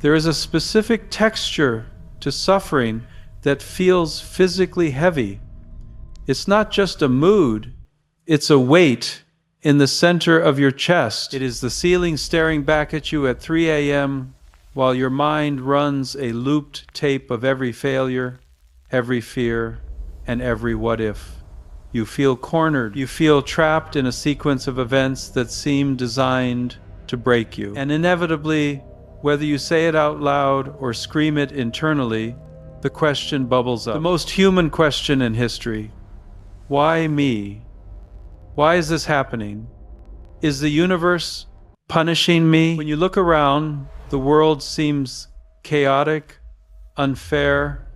There is a specific texture to suffering that feels physically heavy. It's not just a mood, it's a weight in the center of your chest. It is the ceiling staring back at you at 3 a.m. while your mind runs a looped tape of every failure, every fear, and every what if. You feel cornered. You feel trapped in a sequence of events that seem designed to break you. And inevitably, whether you say it out loud or scream it internally, the question bubbles up. The most human question in history. Why me? Why is this happening? Is the universe punishing me? When you look around, the world seems chaotic, unfair,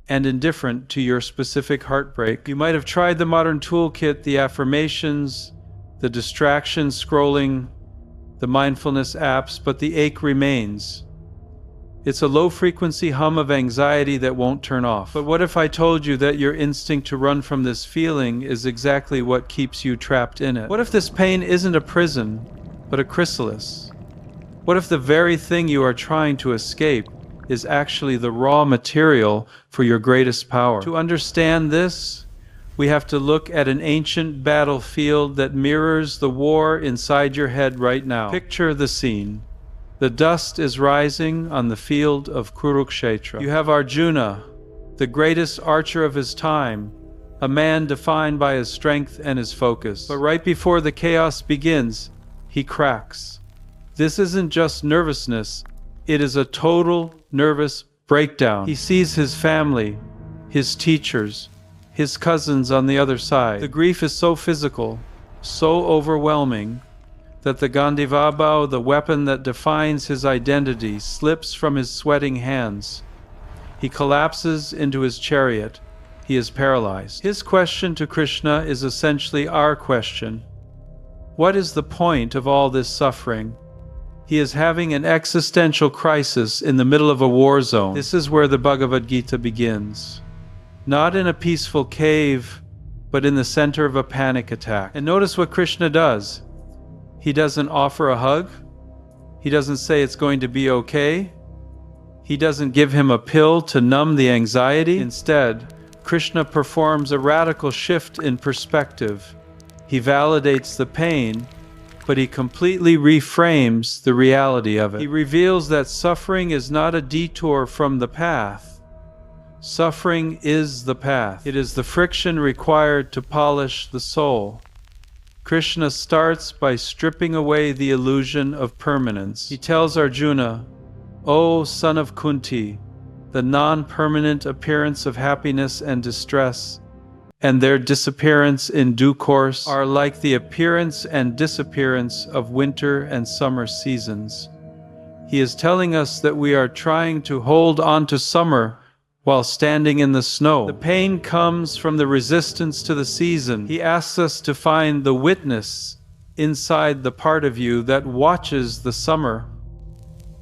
and indifferent to your specific heartbreak. You might have tried the modern toolkit, the affirmations, the distraction scrolling, the mindfulness apps, but the ache remains. It's a low-frequency hum of anxiety that won't turn off. But what if I told you that your instinct to run from this feeling is exactly what keeps you trapped in it? What if this pain isn't a prison, but a chrysalis? What if the very thing you are trying to escape is actually the raw material for your greatest power? To understand this, we have to look at an ancient battlefield that mirrors the war inside your head right now. Picture the scene. The dust is rising on the field of Kurukshetra. You have Arjuna, the greatest archer of his time, a man defined by his strength and his focus. But right before the chaos begins, he cracks. This isn't just nervousness, it is a total nervous breakdown. He sees his family, his teachers, his cousins on the other side. The grief is so physical, so overwhelming, that the Gandivabhau, the weapon that defines his identity, slips from his sweating hands. He collapses into his chariot. He is paralyzed. His question to Krishna is essentially our question. What is the point of all this suffering? He is having an existential crisis in the middle of a war zone. This is where the Bhagavad Gita begins. Not in a peaceful cave, but in the center of a panic attack. And notice what Krishna does. He doesn't offer a hug. He doesn't say it's going to be okay. He doesn't give him a pill to numb the anxiety. Instead, Krishna performs a radical shift in perspective. He validates the pain, but he completely reframes the reality of it. He reveals that suffering is not a detour from the path. Suffering is the path. It is the friction required to polish the soul. Krishna starts by stripping away the illusion of permanence. He tells Arjuna, "O son of Kunti, the non-permanent appearance of happiness and distress, and their disappearance in due course are like the appearance and disappearance of winter and summer seasons." He is telling us that we are trying to hold on to summer while standing in the snow. The pain comes from the resistance to the season. He asks us to find the witness inside the part of you that watches the summer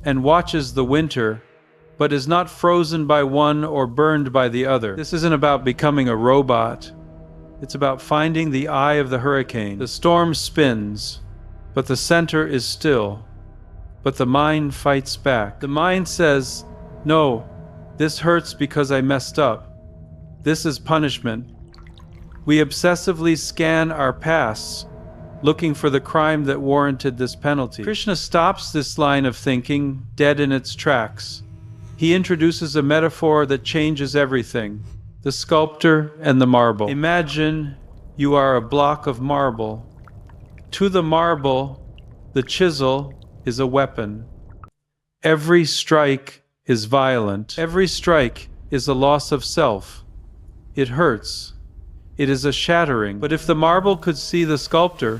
and watches the winter, but is not frozen by one or burned by the other. This isn't about becoming a robot. It's about finding the eye of the hurricane. The storm spins, but the center is still. But the mind fights back. The mind says, "No, this hurts because I messed up. This is punishment." We obsessively scan our pasts, looking for the crime that warranted this penalty. Krishna stops this line of thinking dead in its tracks. He introduces a metaphor that changes everything: the sculptor and the marble. Imagine you are a block of marble. To the marble, the chisel is a weapon. Every strike is violent. Every strike is a loss of self. It hurts. It is a shattering. But if the marble could see the sculptor,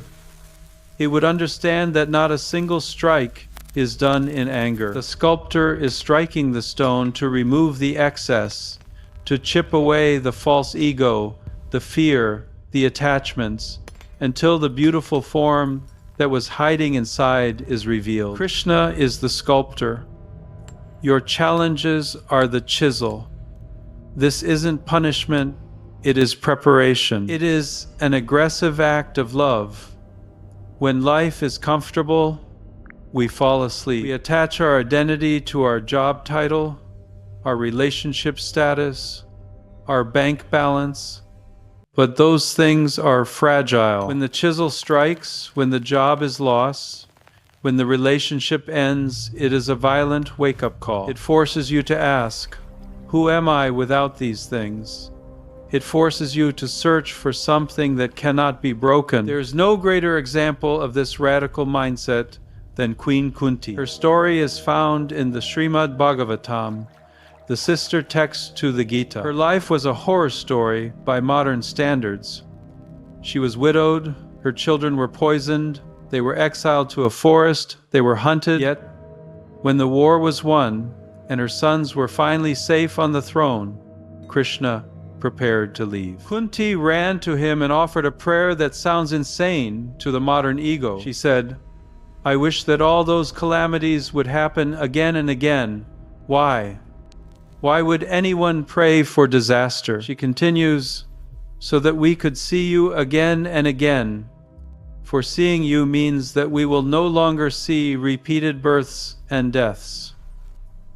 it would understand that not a single strike is done in anger. The sculptor is striking the stone to remove the excess, to chip away the false ego, the fear, the attachments, until the beautiful form that was hiding inside is revealed. Krishna is the sculptor. Your challenges are the chisel. This isn't punishment, it is preparation. It is an aggressive act of love. When life is comfortable, we fall asleep. We attach our identity to our job title, our relationship status, our bank balance. But those things are fragile. When the chisel strikes, when the job is lost, when the relationship ends, it is a violent wake-up call. It forces you to ask, who am I without these things? It forces you to search for something that cannot be broken. There is no greater example of this radical mindset than Queen Kunti. Her story is found in the Srimad Bhagavatam, the sister text to the Gita. Her life was a horror story by modern standards. She was widowed, her children were poisoned, they were exiled to a forest, they were hunted. Yet, when the war was won, and her sons were finally safe on the throne, Krishna prepared to leave. Kunti ran to him and offered a prayer that sounds insane to the modern ego. She said, I wish that all those calamities would happen again and again. Why? Why would anyone pray for disaster? She continues, so that we could see you again and again. For seeing you means that we will no longer see repeated births and deaths.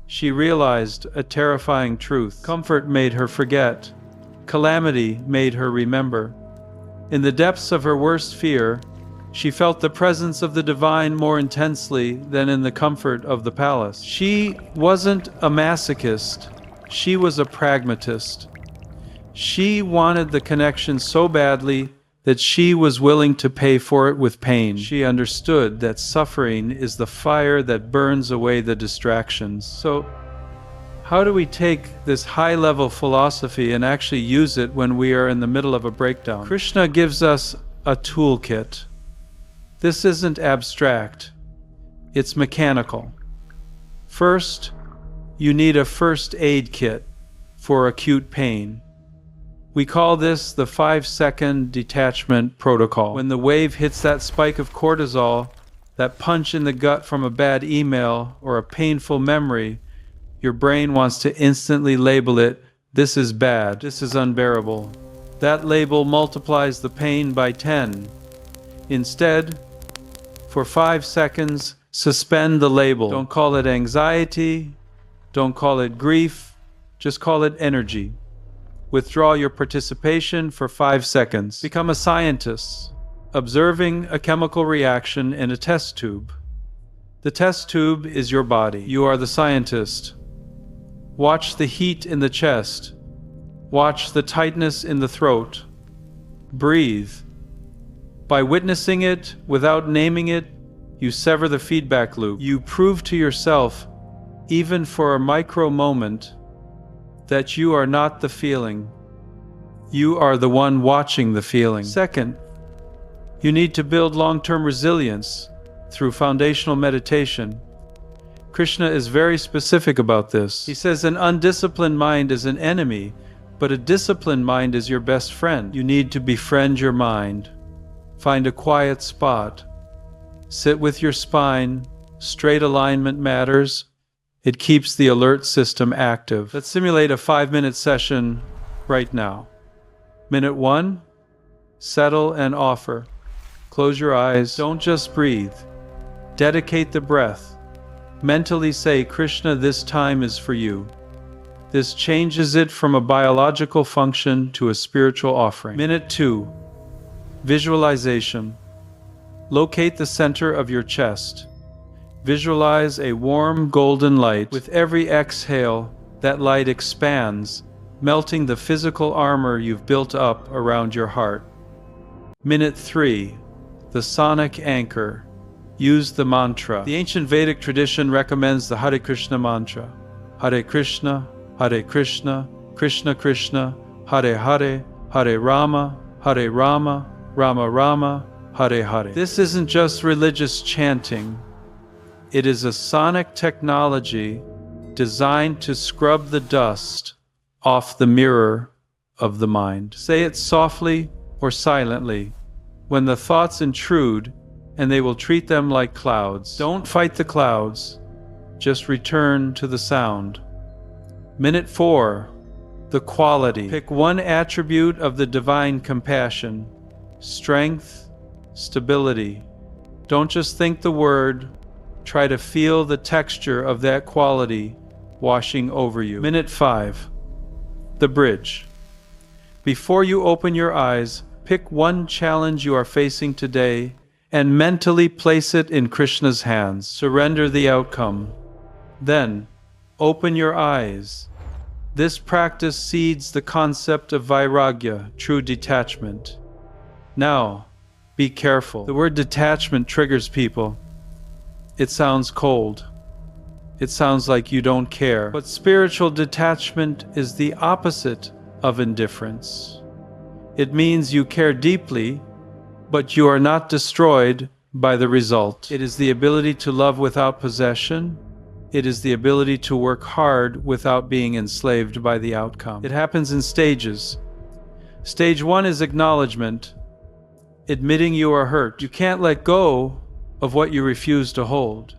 She realized a terrifying truth. Comfort made her forget. Calamity made her remember. In the depths of her worst fear, she felt the presence of the divine more intensely than in the comfort of the palace. She wasn't a masochist. She was a pragmatist. She wanted the connection so badly that she was willing to pay for it with pain. She understood that suffering is the fire that burns away the distractions. So, how do we take this high-level philosophy and actually use it when we are in the middle of a breakdown? Krishna gives us a toolkit. This isn't abstract. It's mechanical. First, you need a first aid kit for acute pain. We call this the 5-second detachment protocol. When the wave hits that spike of cortisol, that punch in the gut from a bad email or a painful memory, your brain wants to instantly label it, this is bad, this is unbearable. That label multiplies the pain by 10. Instead, for 5 seconds, suspend the label. Don't call it anxiety, don't call it grief, just call it energy. Withdraw your participation for 5 seconds. Become a scientist, observing a chemical reaction in a test tube. The test tube is your body. You are the scientist. Watch the heat in the chest. Watch the tightness in the throat. Breathe. By witnessing it, without naming it, you sever the feedback loop. You prove to yourself, even for a micro moment, that you are not the feeling. You are the one watching the feeling. Second, you need to build long-term resilience through foundational meditation. Krishna is very specific about this. He says an undisciplined mind is an enemy, but a disciplined mind is your best friend. You need to befriend your mind. Find a quiet spot. Sit with your spine. Straight alignment matters. It keeps the alert system active. Let's simulate a 5-minute session right now. Minute 1, settle and offer. Close your eyes. Don't just breathe. Dedicate the breath. Mentally say, Krishna, this time is for you. This changes it from a biological function to a spiritual offering. Minute 2, visualization. Locate the center of your chest. Visualize a warm golden light. With every exhale, that light expands, melting the physical armor you've built up around your heart. Minute 3, the sonic anchor. Use the mantra. The ancient Vedic tradition recommends the Hare Krishna mantra. Hare Krishna, Krishna Krishna, Hare Hare, Hare Rama, Rama Rama, Hare Hare. This isn't just religious chanting. It is a sonic technology designed to scrub the dust off the mirror of the mind. Say it softly or silently when the thoughts intrude, and they will treat them like clouds. Don't fight the clouds, just return to the sound. Minute 4, the quality. Pick one attribute of the divine compassion. Strength, stability. Don't just think the word, try to feel the texture of that quality washing over you. Minute 5. The bridge. Before you open your eyes, pick one challenge you are facing today and mentally place it in Krishna's hands. Surrender the outcome. Then, open your eyes. This practice seeds the concept of vairagya, true detachment. Now, be careful. The word detachment triggers people. It sounds cold. It sounds like you don't care. But spiritual detachment is the opposite of indifference. It means you care deeply, but you are not destroyed by the result. It is the ability to love without possession. It is the ability to work hard without being enslaved by the outcome. It happens in stages. Stage 1 is acknowledgement, admitting you are hurt. You can't let go of what you refuse to hold.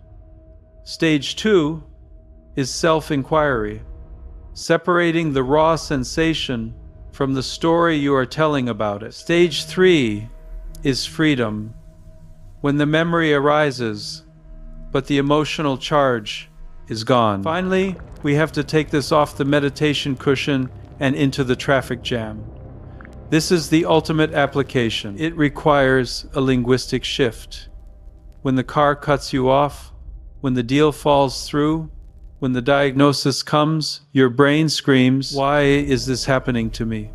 Stage 2 is self-inquiry, separating the raw sensation from the story you are telling about it. Stage 3 is freedom, when the memory arises, but the emotional charge is gone. Finally, we have to take this off the meditation cushion and into the traffic jam. This is the ultimate application. It requires a linguistic shift. When the car cuts you off, when the deal falls through, when the diagnosis comes, your brain screams, "Why is this happening to me?"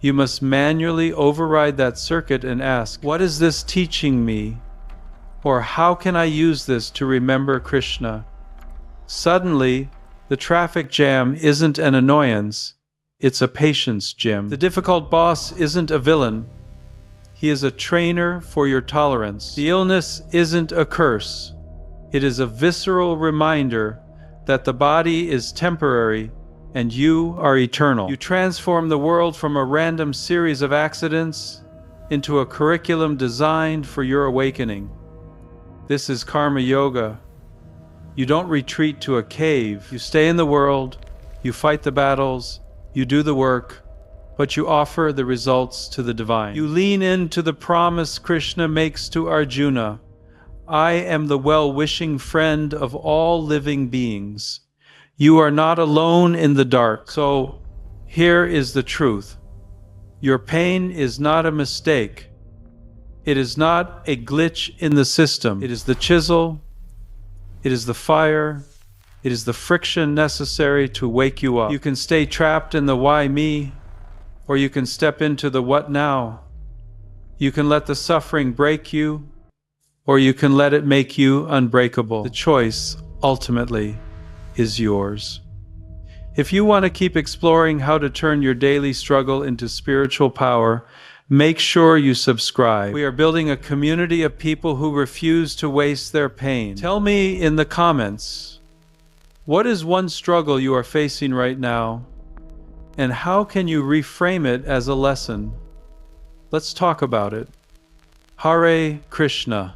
You must manually override that circuit and ask, "What is this teaching me?" Or "How can I use this to remember Krishna?" Suddenly, the traffic jam isn't an annoyance, it's a patience gym. The difficult boss isn't a villain. He is a trainer for your tolerance. The illness isn't a curse. It is a visceral reminder that the body is temporary and you are eternal. You transform the world from a random series of accidents into a curriculum designed for your awakening. This is karma yoga. You don't retreat to a cave. You stay in the world, you fight the battles, you do the work, but you offer the results to the divine. You lean into the promise Krishna makes to Arjuna. I am the well-wishing friend of all living beings. You are not alone in the dark. So, here is the truth. Your pain is not a mistake. It is not a glitch in the system. It is the chisel. It is the fire. It is the friction necessary to wake you up. You can stay trapped in the why me, or you can step into the what now. You can let the suffering break you, or you can let it make you unbreakable. The choice, ultimately, is yours. If you want to keep exploring how to turn your daily struggle into spiritual power, make sure you subscribe. We are building a community of people who refuse to waste their pain. Tell me in the comments, what is one struggle you are facing right now, and how can you reframe it as a lesson? Let's talk about it. Hare Krishna.